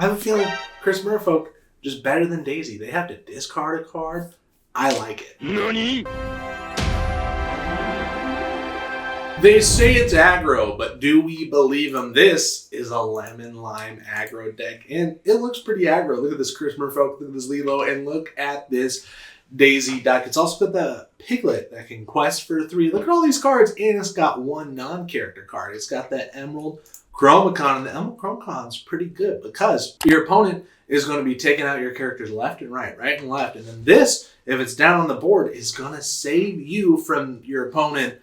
I have a feeling Chris Merfolk just better than Daisy. They have to discard a card. I like it. NANI? They say it's aggro, but do we believe them? This is a lemon lime aggro deck, and it looks pretty aggro. Look at this Chris Merfolk, look at this Lilo, and look at this Daisy duck. It's also got the Piglet that can quest for 3. Look at all these cards, and it's got 1 non-character card. It's got the Emerald Chromacon, and the Emerald Chromacon's pretty good because your opponent is going to be taking out your characters left and right and left, and then this, if it's down on the board, is going to save you from your opponent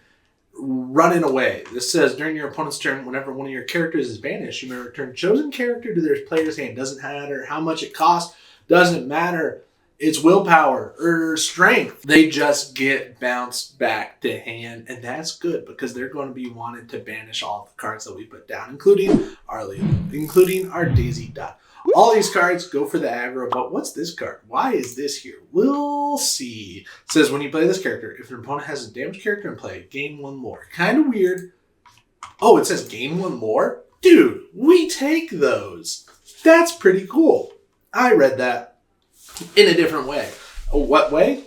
running away. This says during your opponent's turn, whenever one of your characters is banished, you may return chosen character to their player's hand. Doesn't matter how much it costs. Doesn't matter it's willpower or strength. They just get bounced back to hand, and that's good because they're going to be wanting to banish all the cards that we put down, including our Leo, including our Daisy duck. All these cards go for the aggro, but what's this card? Why is this here? We'll see. It says when you play this character, if your opponent has a damaged character in play, gain 1 more. Kind of weird. Oh, it says gain 1 more? Dude, we take those. That's pretty cool. I read that in a different way. What way?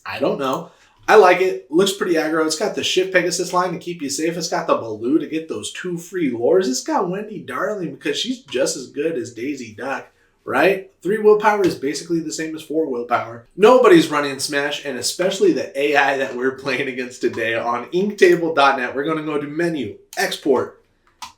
I don't know. I like it. Looks pretty aggro. It's got the Shift Pegasus line to keep you safe. It's got the Baloo to get those 2 free lures. It's got Wendy Darling because she's just as good as Daisy Duck, right? 3 willpower is basically the same as 4 willpower. Nobody's running Smash, and especially the AI that we're playing against today on inktable.net. We're going to go to menu, export,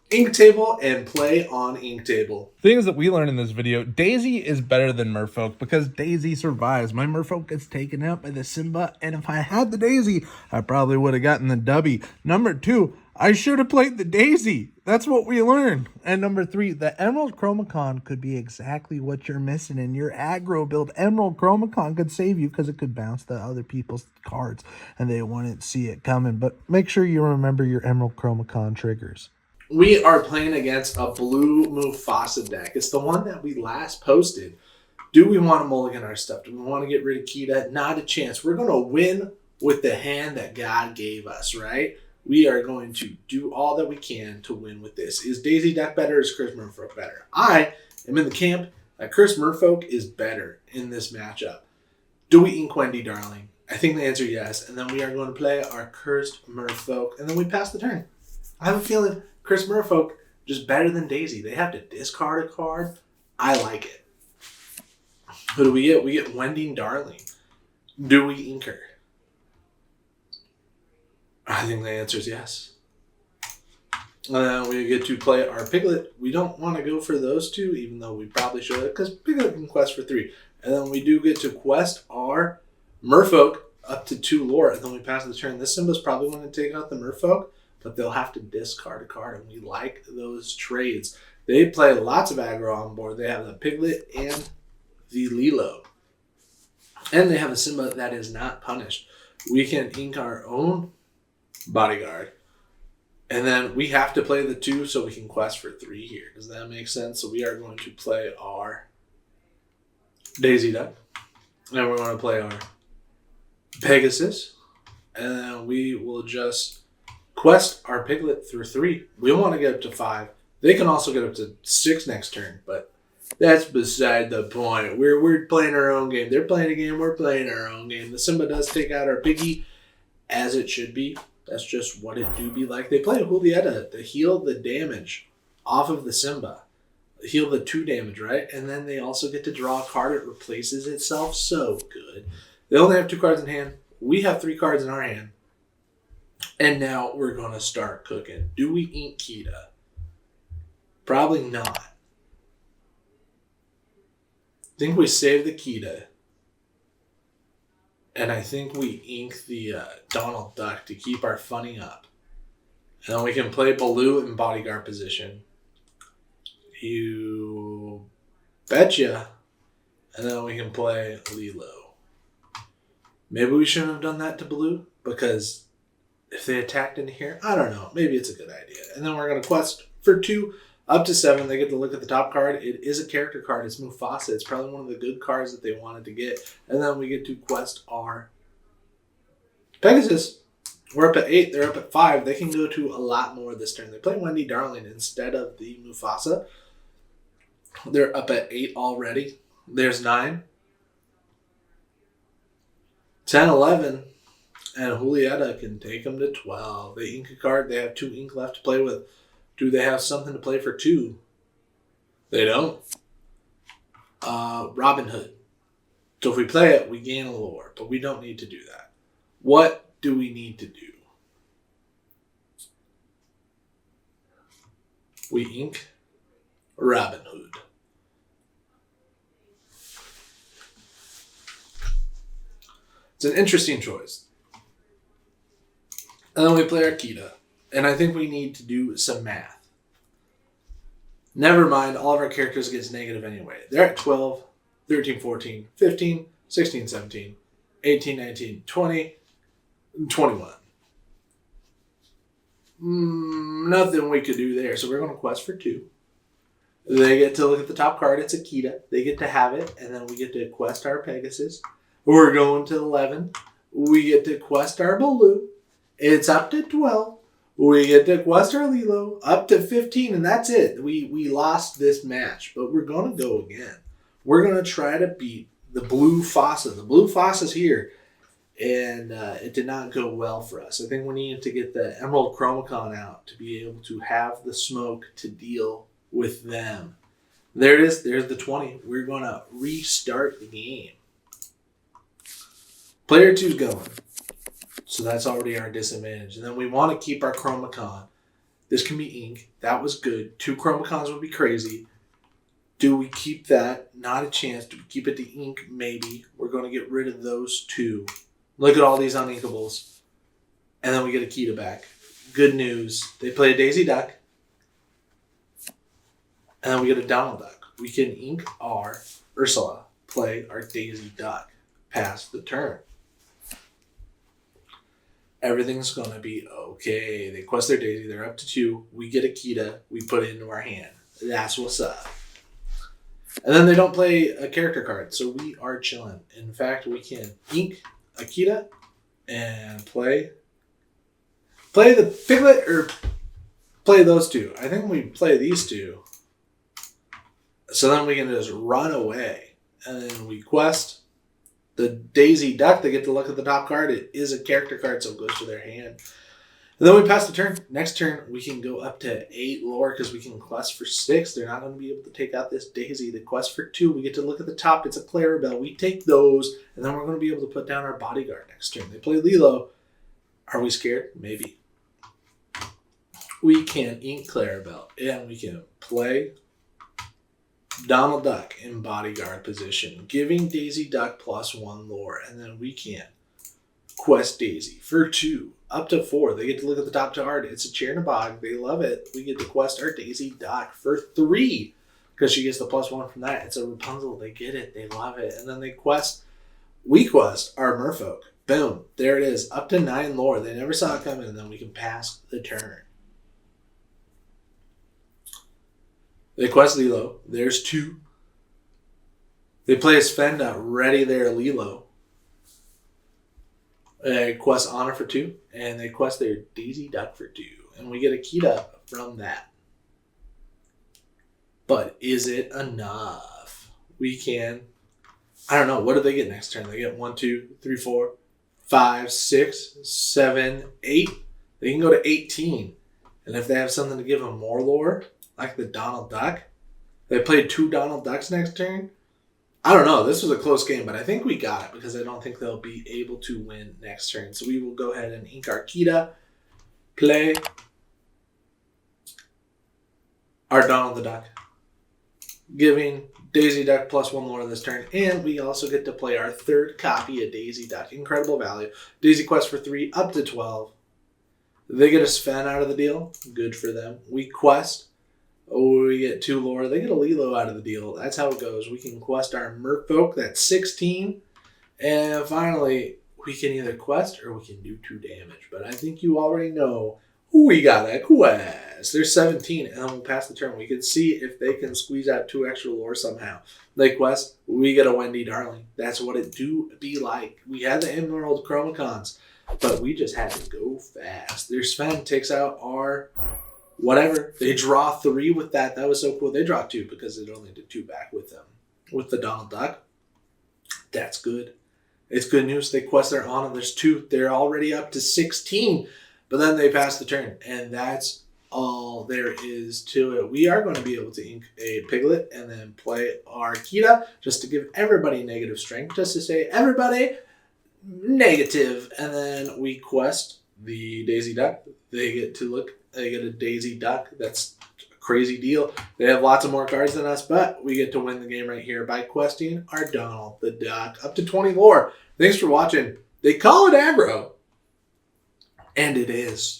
Inktable, and play on Inktable. Things that we learned in this video: Daisy is better than Merfolk because Daisy survives. My Merfolk gets taken out by the Simba, and if I had the Daisy, I probably would have gotten the Dubby. Number 2, I should have played the Daisy. That's what we learned. And number 3, the Emerald Chromacon could be exactly what you're missing in your aggro build. Emerald Chromacon could save you because it could bounce the other people's cards, and they wouldn't see it coming. But make sure you remember your Emerald Chromacon triggers. We are playing against a blue Mufasa deck. It's the one that we last posted. Do we want to mulligan our stuff? Do we want to get rid of Kita? Not a chance. We're going to win with the hand that God gave us, right? We are going to do all that we can to win with this. Is Daisy Duck better or is Chris Merfolk better? I am in the camp that Chris Merfolk is better in this matchup. Do we ink Wendy Darling? I think the answer is yes. And then we are going to play our cursed Merfolk, and then we pass the turn. I have a feeling Chris Merfolk just better than Daisy. They have to discard a card. I like it. Who do we get? We get Wendy Darling. Do we ink her? I think the answer is yes. We get to play our Piglet. We don't want to go for those 2, even though we probably should, because Piglet can quest for 3. And then we do get to quest our Merfolk up to 2 lore, and then we pass the turn. This Simba's probably going to take out the Merfolk, but they'll have to discard a card, and we like those trades. They play lots of aggro on board. They have the Piglet and the Lilo. And they have a Simba that is not punished. We can ink our own bodyguard. And then we have to play the 2 so we can quest for 3 here. Does that make sense? So we are going to play our Daisy Duck. And we're going to play our Pegasus. And then we will just quest our Piglet through 3. We want to get up to 5. They can also get up to 6 next turn, but that's beside the point. We're playing our own game. They're playing a game. We're playing our own game. The Simba does take out our Piggy, as it should be. That's just what it do be like. They play Julieta to heal the damage off of the Simba. Heal the 2 damage, right? And then they also get to draw a card. It replaces itself. So good. They only have 2 cards in hand. We have 3 cards in our hand. And now we're going to start cooking. Do we ink Kita? Probably not. I think we save the Kita. And I think we ink the Donald Duck to keep our funny up. And then we can play Baloo in bodyguard position. You betcha. And then we can play Lilo. Maybe we shouldn't have done that to Baloo, because if they attacked in here, I don't know. Maybe it's a good idea. And then we're going to quest for 2 up to 7. They get to look at the top card. It is a character card. It's Mufasa. It's probably one of the good cards that they wanted to get. And then we get to quest our Pegasus. We're up at 8. They're up at 5. They can go to a lot more this turn. They play Wendy Darling instead of the Mufasa. They're up at 8 already. There's 9. 10, 11. And Julieta can take them to 12. They ink a card. They have 2 ink left to play with. Do they have something to play for 2? They don't. Robin Hood. So if we play it, we gain a lore. But we don't need to do that. What do we need to do? We ink Robin Hood. It's an interesting choice. And then we play Arkita. And I think we need to do some math. Never mind, all of our characters gets negative anyway. They're at 12, 13, 14, 15, 16, 17, 18, 19, 20, and 21. Nothing we could do there. So we're going to quest for 2. They get to look at the top card. It's Akita. They get to have it. And then we get to quest our Pegasus. We're going to 11. We get to quest our Baloo. It's up to 12. We get to quest our Lilo. Up to 15. And that's it. We lost this match. But we're going to go again. We're going to try to beat the Blue Fossa. The Blue Fossa's here. And it did not go well for us. I think we needed to get the Emerald Chromacon out to be able to have the smoke to deal with them. There it is. There's the 20. We're going to restart the game. Player 2's going. So that's already our disadvantage. And then we want to keep our Chromacon. This can be ink. That was good. 2 Chromacons would be crazy. Do we keep that? Not a chance. Do we keep it to ink? Maybe. We're going to get rid of those 2. Look at all these uninkables. And then we get Akita back. Good news. They play a Daisy Duck. And then we get a Donald Duck. We can ink our Ursula. Play our Daisy Duck. Pass the turn. Everything's going to be okay. They quest their Daisy. They're up to 2. We get Akita. We put it into our hand. That's what's up. And then they don't play a character card. So we are chilling. In fact, we can ink Akita and play the Piglet or play those 2. I think we play these 2. So then we can just run away. And then we quest the Daisy Duck. They get to look at the top card. It is a character card, so it goes to their hand. And then we pass the turn. Next turn, we can go up to 8 lore because we can quest for 6. They're not going to be able to take out this Daisy. The quest for 2, we get to look at the top. It's a Clarabelle. We take those, and then we're going to be able to put down our bodyguard next turn. They play Lilo. Are we scared? Maybe. We can ink Clarabelle, and we can play Donald Duck in bodyguard position, giving Daisy Duck +1 lore, and then we can quest Daisy for 2. Up to 4. They get to look at the top card. It's a Chernabog. They love it. We get to quest our Daisy Duck for 3 because she gets the +1 from that. It's a Rapunzel. They get it. They love it. And then we quest our Merfolk. Boom. There it is. Up to 9 lore. They never saw it coming, and then we can pass the turn. They quest Lilo. There's 2. They play a Sfenda. Ready there, Lilo. They quest Honor for 2, and they quest their Daisy Duck for 2. And we get Akita from that. But is it enough? We can... I don't know. What do they get next turn? They get 1, 2, 3, 4, 5, 6, 7, 8. They can go to 18. And if they have something to give them more lore, like the Donald Duck, they played 2 Donald Ducks next turn. I don't know. This was a close game, but I think we got it because I don't think they'll be able to win next turn. So we will go ahead and ink Arkita, play our Donald the Duck, giving Daisy Duck +1 lore this turn, and we also get to play our 3rd copy of Daisy Duck. Incredible value. Daisy quest for 3, up to 12. They get a Sven out of the deal. Good for them. We quest. Oh, we get 2 lore. They get a Lilo out of the deal. That's how it goes. We can quest our Merfolk. That's 16. And finally, we can either quest or we can do 2 damage. But I think you already know we got a quest. There's 17, and then we'll pass the turn. We can see if they can squeeze out 2 extra lore somehow. They quest. We get a Wendy Darling. That's what it do be like. We had the Emerald Chromacons, but we just had to go fast. Their Sven takes out our whatever. They draw 3 with that. That was so cool. They draw 2 because it only did 2 back with them. With the Donald Duck. That's good. It's good news. They quest their honor. There's 2. They're already up to 16. But then they pass the turn. And that's all there is to it. We are going to be able to ink a Piglet and then play our Kita just to give everybody negative strength. Just to say, everybody negative. And then we quest the Daisy Duck. They get a Daisy Duck. That's a crazy deal. They have lots of more cards than us, but we get to win the game right here by questing our Donald the Duck. Up to 20 lore. Thanks for watching. They call it aggro. And it is.